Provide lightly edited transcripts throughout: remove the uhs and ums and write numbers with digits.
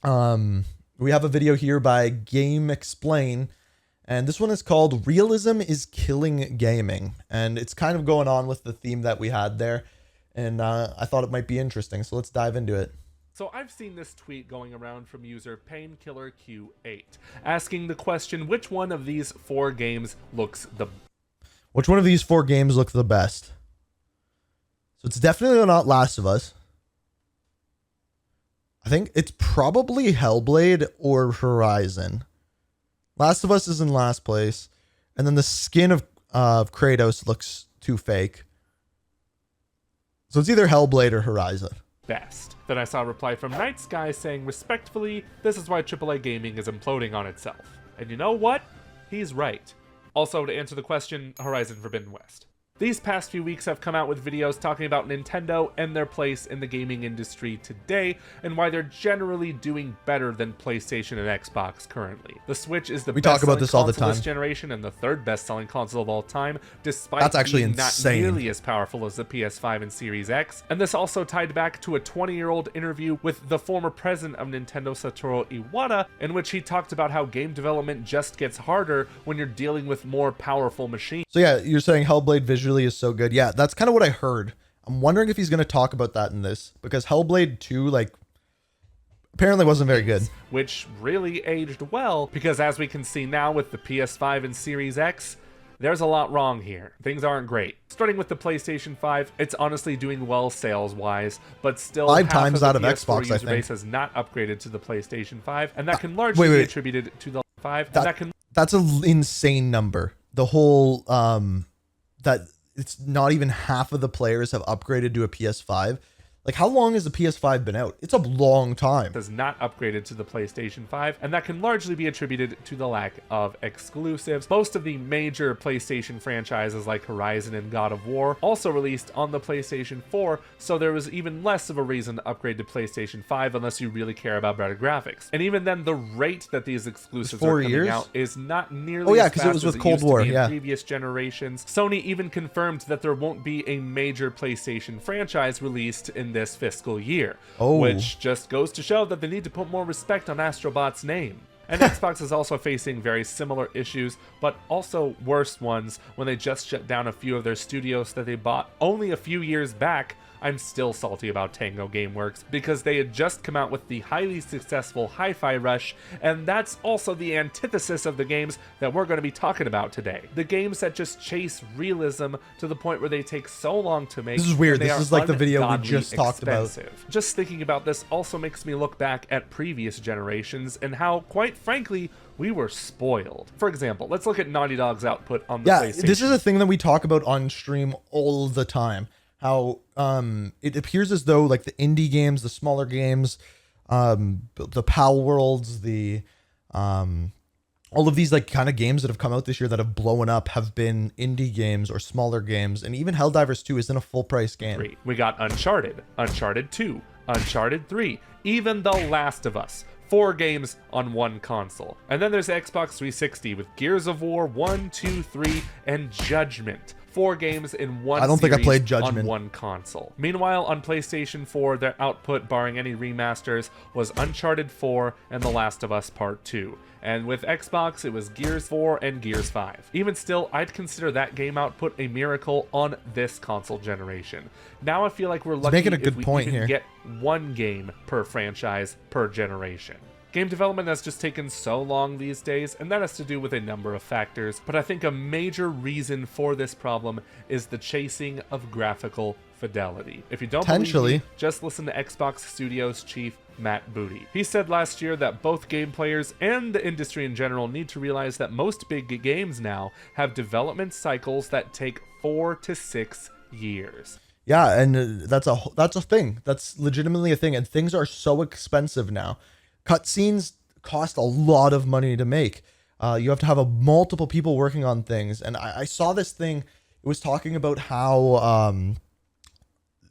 We have a video here by Game Explain, and this one is called Realism is Killing Gaming, and it's kind of going on with the theme that we had there, and I thought it might be interesting, so let's dive into it. So I've seen this tweet going around from user PainkillerQ8 asking the question, which one of these four games looks the Which one of these four games look the best? So it's definitely not Last of Us. I think it's probably Hellblade or Horizon. Last of Us is in last place. And then the skin of Kratos looks too fake. So it's either Hellblade or Horizon. best? Then I saw a reply from Night Sky saying, respectfully, this is why AAA gaming is imploding on itself. And you know what? He's right. Also, to answer the question, Horizon Forbidden West. These past few weeks have come out with videos talking about Nintendo and their place in the gaming industry today, and why they're generally doing better than PlayStation and Xbox currently. The Switch is the best-selling console this generation and the third best-selling console of all time, despite being not nearly as powerful as the PS5 and Series X. And this also tied back to a 20-year-old interview with the former president of Nintendo, Satoru Iwata, in which he talked about how game development just gets harder when you're dealing with more powerful machines. So yeah, you're saying Hellblade visually is so good. Yeah, that's kind of what I heard. I'm wondering if he's going to talk about that in this, because Hellblade 2 like apparently wasn't very good, which really aged well, because as we can see now with the PS5 and Series X, there's a lot wrong here. Things aren't great. Starting with the PlayStation 5, it's honestly doing well sales-wise, but still 5 times out of PS4 Xbox, user I think. base has not upgraded to the PlayStation 5, and that can largely be attributed to the 5. That's an insane number. The whole that it's not even half of the players have upgraded to a PS5. Like, how long has the PS5 been out? It's a long time. Has not upgraded to the PlayStation 5, and that can largely be attributed to the lack of exclusives. Most of the major PlayStation franchises like Horizon and God of War also released on the PlayStation 4, so there was even less of a reason to upgrade to PlayStation 5 unless you really care about better graphics. And even then, the rate that these exclusives are coming out is not nearly as fast as it used to be in previous generations. Sony even confirmed that there won't be a major PlayStation franchise released in this fiscal year, which just goes to show that they need to put more respect on Astrobot's name. And Xbox is also facing very similar issues, but also worse ones when they just shut down a few of their studios that they bought only a few years back. I'm still salty about Tango Gameworks because they had just come out with the highly successful Hi-Fi Rush, and that's also the antithesis of the games that we're going to be talking about today. The games that just chase realism to the point where they take so long to make. This is weird. This is like the video we just talked about. Just thinking about this also makes me look back at previous generations and how, quite frankly, we were spoiled. For example, let's look at Naughty Dog's output on the PlayStation. This is a thing that we talk about on stream all the time. How it appears as though like the indie games, the smaller games, the Pal Worlds, the all of these like kind of games that have come out this year that have blown up have been indie games or smaller games, and even Helldivers 2 isn't a full price game. We got Uncharted, Uncharted 2, Uncharted 3, even The Last of Us. 4 games on one console. And then there's Xbox 360 with Gears of War 1, 2, 3, and Judgment. 4 games in one on one console. Meanwhile, on PlayStation 4, their output, barring any remasters, was Uncharted 4 and The Last of Us Part 2. And with Xbox, it was Gears 4 and Gears 5. Even still, I'd consider that game output a miracle on this console generation. Now I feel like we're lucky if we even get one game per franchise per generation. Game development has just taken so long these days, and that has to do with a number of factors, but I think a major reason for this problem is the chasing of graphical fidelity. If you don't believe me, just listen to Xbox Studios chief Matt Booty. He said last year that both game players and the industry in general need to realize that most big games now have development cycles that take 4 to 6 years. Yeah, and that's a thing. That's legitimately a thing, and things are so expensive now. Cutscenes cost a lot of money to make. You have to have multiple people working on things. And I saw this thing. It was talking about how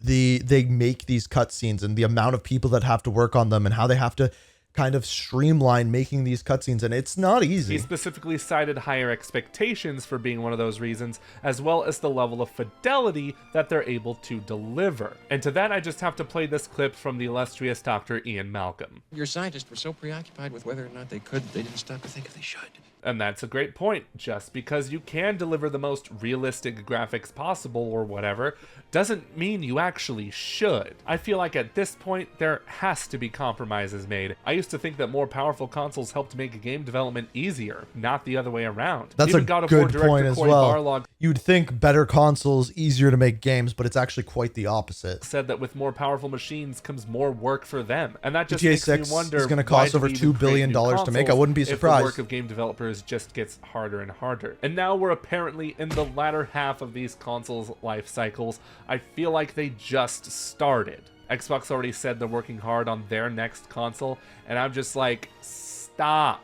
they make these cutscenes and the amount of people that have to work on them, and how they have to kind of streamline making these cutscenes, and it's not He easy. specifically cited higher expectations for being one of those reasons, as well as the level of fidelity that they're able to deliver. And to that, I just have to play this clip from the illustrious Dr. Ian Malcolm. Your scientists were so preoccupied with whether or not they could, they didn't stop to think if they should. And that's a great point. Just because you can deliver the most realistic graphics possible or whatever, doesn't mean you actually should. I feel like at this point, there has to be compromises made. I used to think that more powerful consoles helped make game development easier, not the other way around. That's Even a God of War good director point as Cory well. Barlog You'd think better consoles, easier to make games, but it's actually quite the opposite. said that with more powerful machines comes more work for them. And that just GTA makes 6 me wonder, is gonna why cost do over we $2 even create billion new to make. I consoles wouldn't be if surprised. the work of game developers just gets harder and harder. And now we're apparently in the latter half of these consoles' life cycles. I feel like they just started. Xbox already said they're working hard on their next console, and I'm just like, stop.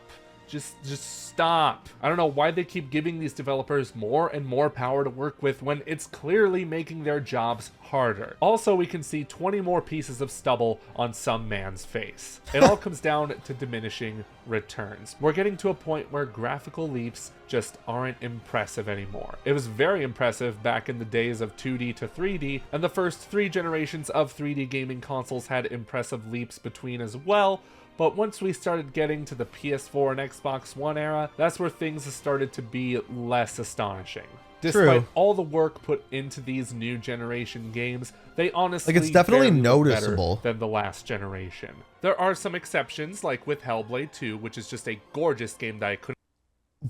Just stop. I don't know why they keep giving these developers more and more power to work with when it's clearly making their jobs harder. Also, we can see 20 more pieces of stubble on some man's face. It all comes down to diminishing returns. We're getting to a point where graphical leaps just aren't impressive anymore. It was very impressive back in the days of 2D to 3D, and the first 3 generations of 3D gaming consoles had impressive leaps between as well. But once we started getting to the PS4 and Xbox One era, that's where things started to be less astonishing. Despite True. all the work put into these new generation games, they honestly Like, it's definitely barely look better noticeable. than the last generation. There are some exceptions, like with Hellblade 2, which is just a gorgeous game that I couldn't.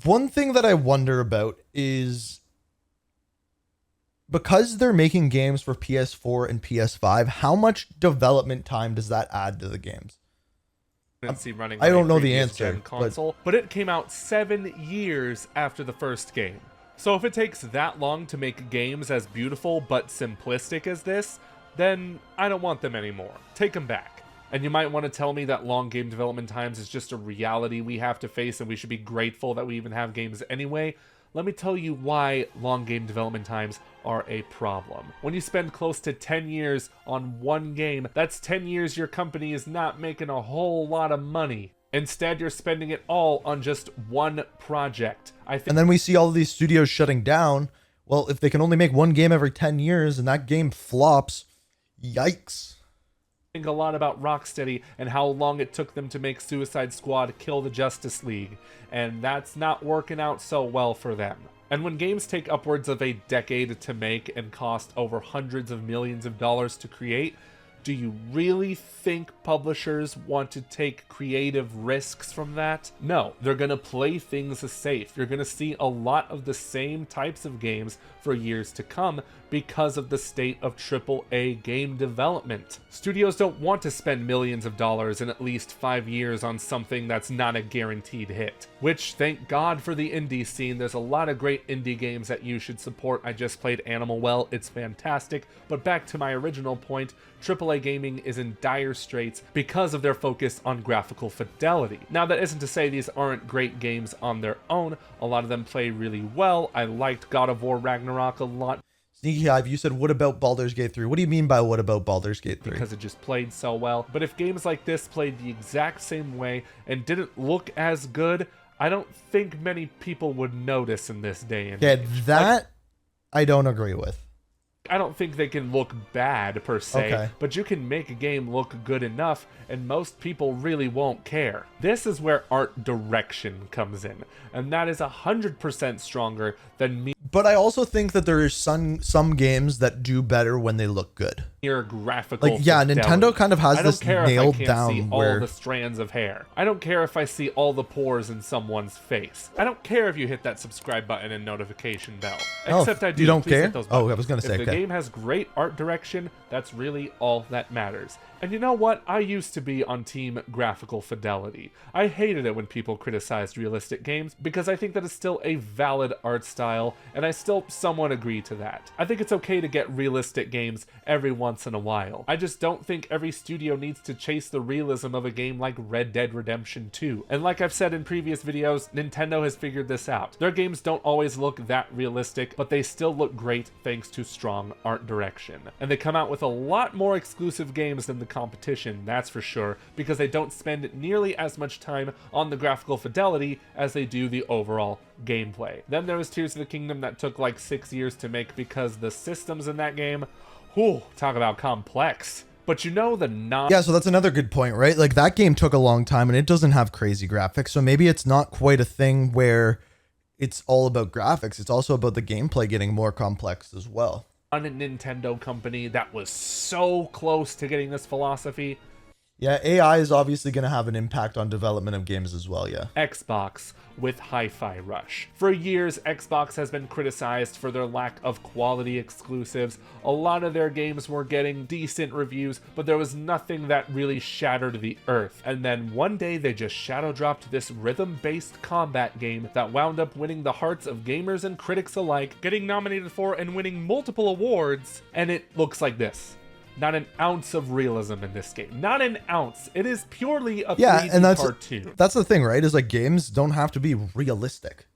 One thing that I wonder about is, because they're making games for PS4 and PS5, how much development time does that add to the games? See running I on a don't know the previous answer, gen console, but it came out 7 years after the first game. So if it takes that long to make games as beautiful but simplistic as this, then I don't want them anymore. Take them back. And you might want to tell me that long game development times is just a reality we have to face and we should be grateful that we even have games anyway. Let me tell you why long game development times are a problem. When you spend close to 10 years on one game, that's 10 years your company is not making a whole lot of money. Instead, you're spending it all on just one project. I think And then we see all of these studios shutting down. Well, if they can only make one game every 10 years and that game flops, yikes. a lot about Rocksteady and how long it took them to make Suicide Squad kill the Justice League, and that's not working out so well for them. And when games take upwards of a decade to make and cost over hundreds of millions of dollars to create, do you really think publishers want to take creative risks from that? No, they're going to play things safe. You're going to see a lot of the same types of games for years to come because of the state of AAA game development. Studios don't want to spend millions of dollars in at least 5 years on something that's not a guaranteed hit. Which, thank God for the indie scene, there's a lot of great indie games that you should support. I just played Animal Well, it's fantastic. But back to my original point, AAA gaming is in dire straits because of their focus on graphical fidelity. Now, that isn't to say these aren't great games on their own. A lot of them play really well. I liked God of War Ragnarok a lot. Sneaky Hive, you said, what about Baldur's Gate 3? What do you mean by what about Baldur's Gate 3? Because it just played so well. But if games like this played the exact same way and didn't look as good, I don't think many people would notice in this day and Yeah, age. that I don't agree with. I don't think they can look bad per se, Okay. but you can make a game look good enough and most people really won't care. This is where art direction comes in, and that is 100% stronger than But I also think that there is some games that do better when they look good. mere graphical Like, yeah, fidelity. Nintendo kind of has I this don't care nailed if I can't down see where all the strands of hair. I don't care if I see all the pores in someone's face. I don't care if you hit that subscribe button and notification bell. Oh, Except I do. you don't Please care? hit those Oh, I buttons. was gonna say, if the okay. game has great art direction, that's really all that matters. And you know what? I used to be on team graphical fidelity. I hated it when people criticized realistic games because I think that is still a valid art style, and I still somewhat agree to that. I think it's okay to get realistic games every once in a while. I just don't think every studio needs to chase the realism of a game like Red Dead Redemption 2. And like I've said in previous videos, Nintendo has figured this out. Their games don't always look that realistic, but they still look great thanks to strong strong art direction. And they come out with a lot more exclusive games than the competition, that's for sure, because they don't spend nearly as much time on the graphical fidelity as they do the overall gameplay. Then there was Tears of the Kingdom that took like 6 years to make because the systems in that game, whew, talk about complex. But you know the Yeah, so that's another good point, right? Like that game took a long time and it doesn't have crazy graphics. So maybe it's not quite a thing where it's all about graphics. It's also about the gameplay getting more complex as well. Nintendo company that was so close to getting this philosophy. Yeah, AI is obviously going to have an impact on development of games as well, yeah. Xbox with Hi-Fi Rush. For years, Xbox has been criticized for their lack of quality exclusives. A lot of their games were getting decent reviews, but there was nothing that really shattered the earth. And then one day they just shadow dropped this rhythm-based combat game that wound up winning the hearts of gamers and critics alike, getting nominated for and winning multiple awards, and it looks like this. Not an ounce of realism in this game. Not an ounce. It is purely a 3D cartoon. That's the thing, right? Is like games don't have to be realistic,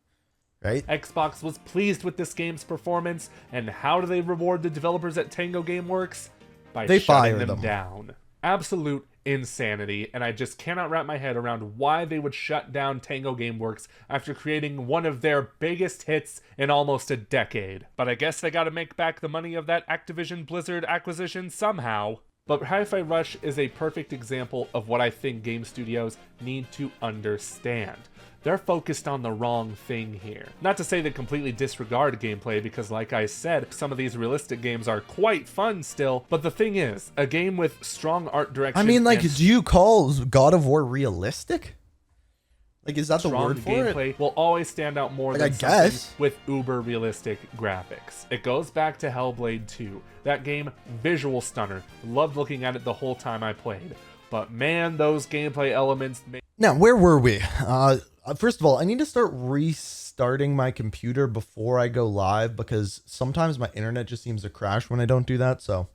right? Xbox was pleased with this game's performance, and how do they reward the developers at Tango Gameworks? By shutting them down. Absolute insanity, and I just cannot wrap my head around why they would shut down Tango Gameworks after creating one of their biggest hits in almost a decade. But I guess they gotta make back the money of that Activision Blizzard acquisition somehow. But Hi-Fi Rush is a perfect example of what I think game studios need to understand. They're focused on the wrong thing here. Not to say they completely disregard gameplay, because like I said, some of these realistic games are quite fun still, but the thing is, a game with strong art direction... I mean, like, do you call God of War realistic? Like, is that the word for gameplay it? Will always stand out more like, than I something guess. with uber realistic graphics. It goes back to Hellblade 2. That game, visual stunner. Loved looking at it the whole time I played. But man, those gameplay elements... Now, where were we? First of all, I need to start restarting my computer before I go live because sometimes my internet just seems to crash when I don't do that. So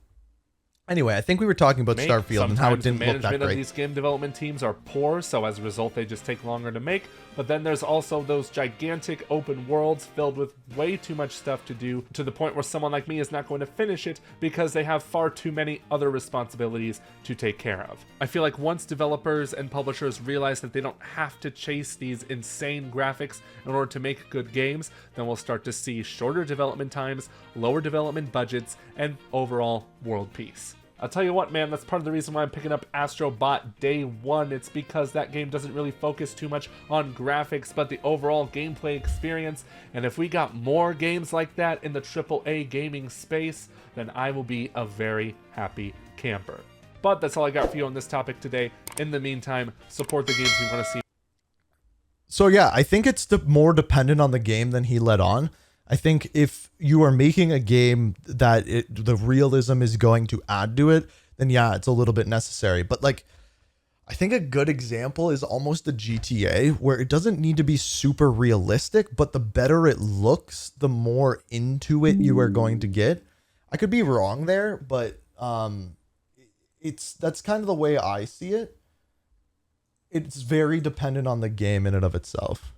anyway, I think we were talking about Starfield and how it didn't look that management of great. these game development teams are poor, so as a result they just take longer to make. But then there's also those gigantic open worlds filled with way too much stuff to do, to the point where someone like me is not going to finish it because they have far too many other responsibilities to take care of. I feel like once developers and publishers realize that they don't have to chase these insane graphics in order to make good games, then we'll start to see shorter development times, lower development budgets, and overall world peace. I'll tell you what, man, that's part of the reason why I'm picking up Astro Bot day one. It's because that game doesn't really focus too much on graphics, but the overall gameplay experience. And if we got more games like that in the AAA gaming space, then I will be a very happy camper. But that's all I got for you on this topic today. In the meantime, support the games you want to see. So yeah, I think it's more dependent on the game than he let on. I think if you are making a game that the realism is going to add to it, then yeah, it's a little bit necessary. But like, I think a good example is almost the GTA, where it doesn't need to be super realistic, but the better it looks, the more into it you are going to get. I could be wrong there, but that's kind of the way I see it. It's very dependent on the game in and of itself.